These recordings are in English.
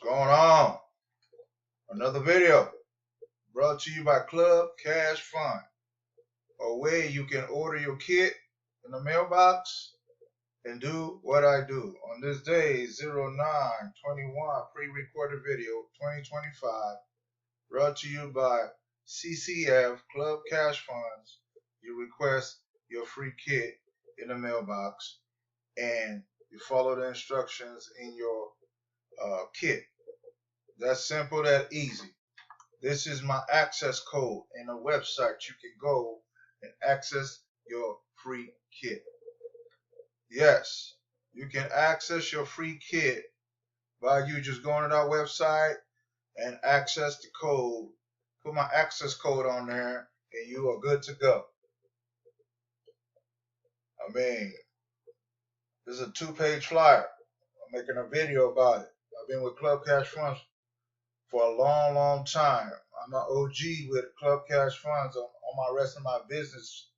Going on? Another video brought to you by Club Cash Fund, a way you can order your kit in the mailbox and do what I do. On this day, 09/21, pre-recorded video 2025, brought to you by CCF Club Cash Funds. You request your free kit in the mailbox and you follow the instructions in your kit. That's simple, that easy. This is my access code and a website you can go and access your free kit. Yes, you can access your free kit by you just going to our website and access the code. Put my access code on there and you are good to go. I mean, this is a 2-page flyer. I'm making a video about it. I've been with Club Cash Funds for a long time. I'm an OG with Club Cash Funds on my rest of my business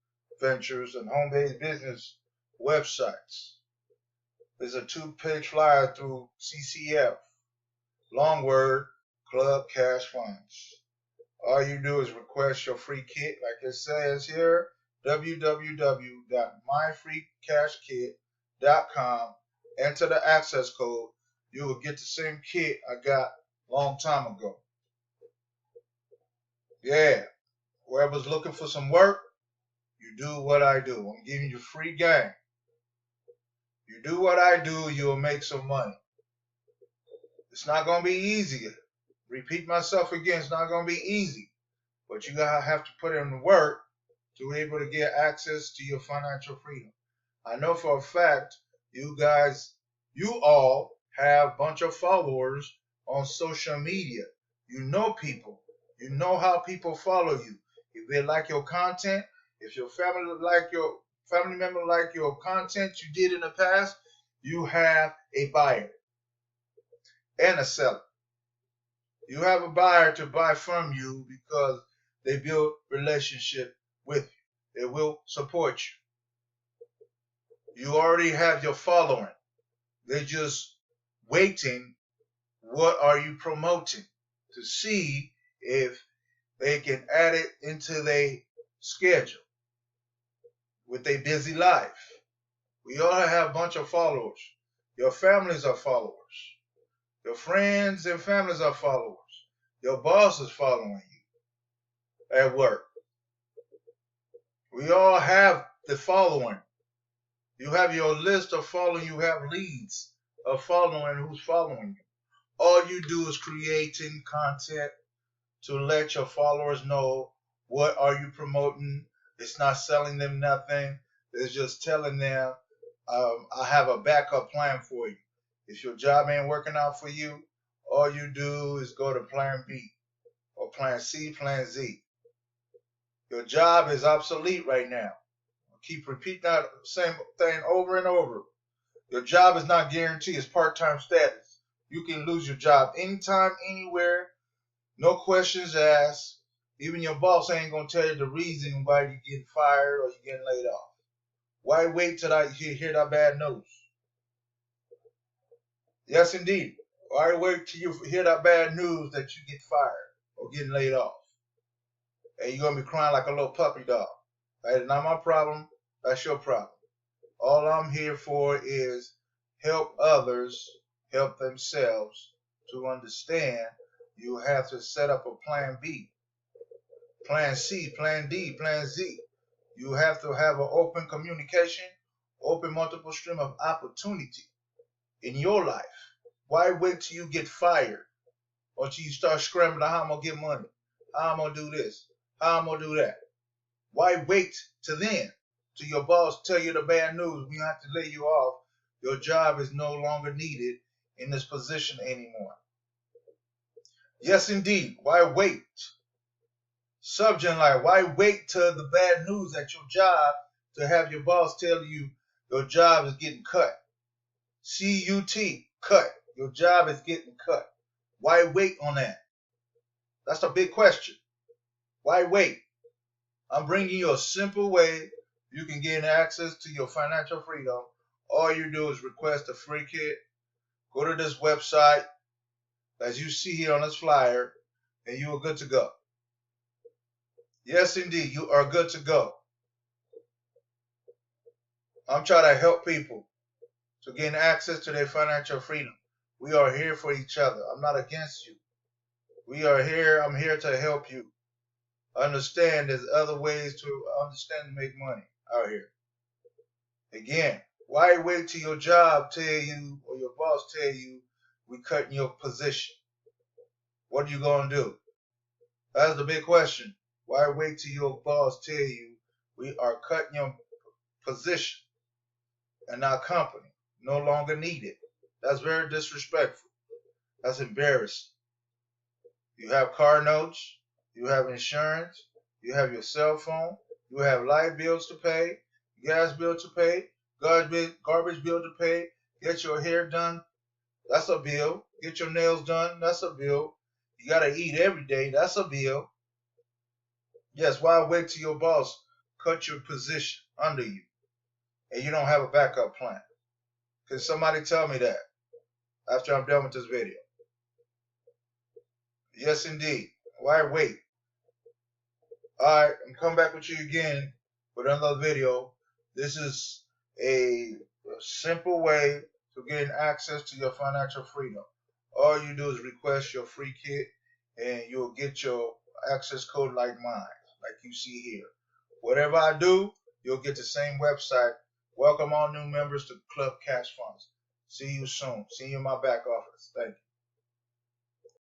ventures and home-based business websites. There's a 2-page flyer through CCF. Long word, Club Cash Funds. All you do is request your free kit, like it says here, www.myfreecashkit.com. Enter the access code. You will get the same kit I got long time ago. Yeah, whoever's looking for some work, you do what I do. I'm giving you free game. You do what I do, you'll make some money. It's not going to be easy. Repeat myself again, it's not going to be easy. But you gotta have to put in the work to be able to get access to your financial freedom. I know for a fact you all have a bunch of followers on social media. You know people. You know how people follow you. If they like your content, if your family member like your content you did in the past, you have a buyer and a seller. You have a buyer to buy from you because they build relationship with you. They will support you. You already have your following. They're just waiting. What are you promoting? To see if they can add it into their schedule with their busy life. We all have a bunch of followers. Your families are followers. Your friends and families are followers. Your boss is following you at work. We all have the following. You have your list of following. You have leads of following who's following you. All you do is creating content to let your followers know what are you promoting. It's not selling them nothing. It's just telling them, I have a backup plan for you. If your job ain't working out for you, all you do is go to plan B or plan C, plan Z. Your job is obsolete right now. Keep repeating that same thing over and over. Your job is not guaranteed. It's part-time status. You can lose your job anytime, anywhere. No questions asked. Even your boss ain't going to tell you the reason why you're getting fired or you're getting laid off. Why wait till you hear that bad news? Yes, indeed. Why wait till you hear that bad news that you get fired or getting laid off? And you're going to be crying like a little puppy dog. That is not my problem. That's your problem. All I'm here for is help others help themselves. To understand, you have to set up a plan B, plan C, plan D, plan Z. You have to have an open communication, open multiple stream of opportunity in your life. Why wait till you get fired or till you start scrambling how I'm going to get money, how I'm going to do this, how I'm going to do that? Why wait till then? Till your boss tell you the bad news, we have to lay you off. Your job is no longer needed in this position anymore. Yes, indeed. Why wait? Subject line, why wait till the bad news at your job to have your boss tell you your job is getting cut? C-U-T, cut. Your job is getting cut. Why wait on that? That's a big question. Why wait? I'm bringing you a simple way you can gain access to your financial freedom. All you do is request a free kit. Go to this website. as you see here on this flyer, and you are good to go. Yes, indeed, you are good to go. I'm trying to help people to gain access to their financial freedom. We are here for each other. I'm not against you. We are here. I'm here to help you understand there's other ways to understand and make money out here. Again, why wait till your job tell you or your boss tell you we cutting your position? What are you going to do? That's the big question. Why wait till your boss tell you we are cutting your position and our company no longer needed? That's very disrespectful. That's embarrassing. You have car notes, you have insurance, you have your cell phone, you have light bills to pay, gas bill to pay, garbage bill to pay, get your hair done, that's a bill. Get your nails done, that's a bill. You gotta eat every day, that's a bill. Yes, why wait till your boss cut your position under you and you don't have a backup plan? Can somebody tell me that after I'm done with this video? Yes, indeed. Why wait? Alright, I'm coming back with you again with another video. This is a simple way to gain access to your financial freedom. All you do is request your free kit and you'll get your access code like mine, like you see here. Whatever I do, you'll get the same website. Welcome all new members to Club Cash Funds. See you soon. See you in my back office. Thank you.